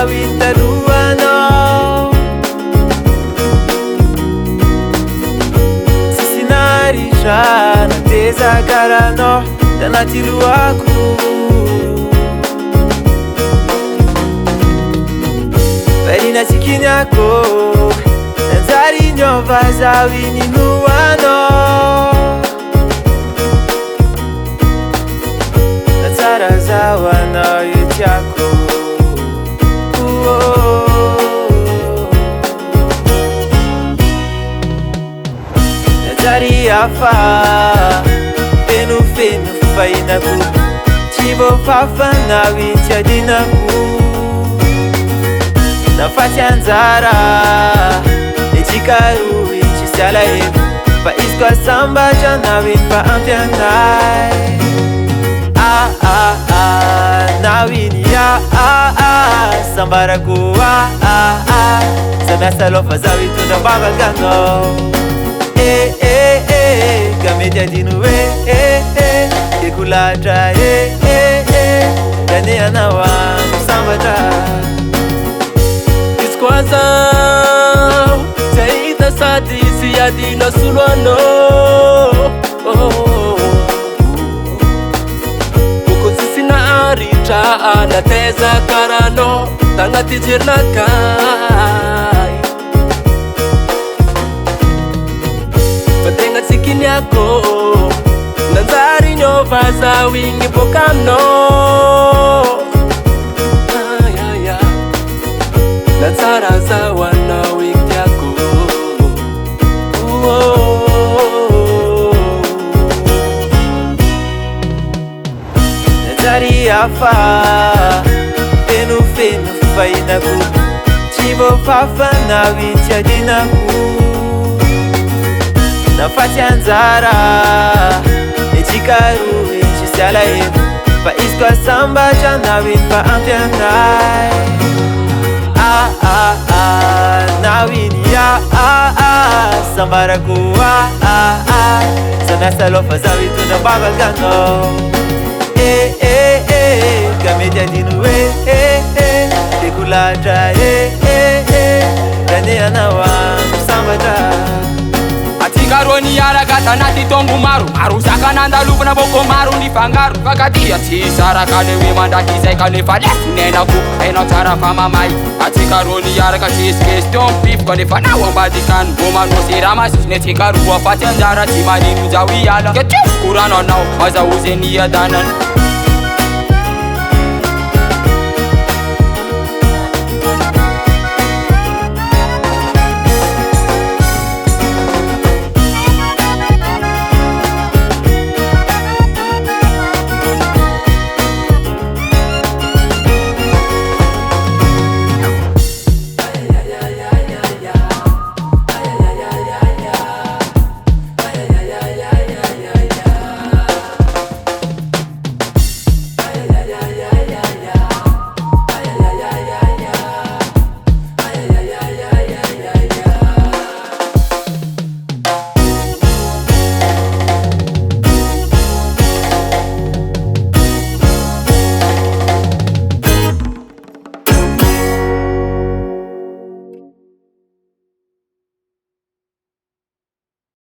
wintaluanao sisinaritra nateza karanao tanaty loako varina sikiniako nanjary niova zaho ininoanao natsara zaho anao io tiako nanjary hafa fenofeno fahinako tsy voafafanao iny tsy adinako nafatsy anjara etsikaroa iny tsisy alahelo fa izy koa sambatra anao iny fa ampy anay nao iny sambarako za miasa lofa zaho hitondra mbavakanao ka mety adino deko lahatra gane anao andro sambatra Kwanza Zaita sadi siyadina sulwano Buko sisina aritra nateza karano Tangati jirnakai Patenga sikini ako Nanzari nyova za wingi pokano natsara zaho anao iny tiako nanjary hafa fenofeno fahinako tsy voafafanao iny tsy adinako nafatsy anjara etsikaroa iny tsisy alahelo fa izy koa sambatra anao iny fa ampy anay nao iny sambarako za miasa lofa zaho hitondra mbavakanao ka mety adino deko lahatra gane anao andro sambatra Atingaroni araka tanaty tombo maro maro zaka nandalovana boko maro ny fangaro fakatia tsy saraka le hoe mandraky izay kanefa lefonenako hainao tsara fa mamay atingaroni araka tsisy question pifoka nefa nao ambadikany vo manao seramasisiny atingaroa fatsy anjara tsy manino zaho iala ketio korano anao mazaho ze ny adanana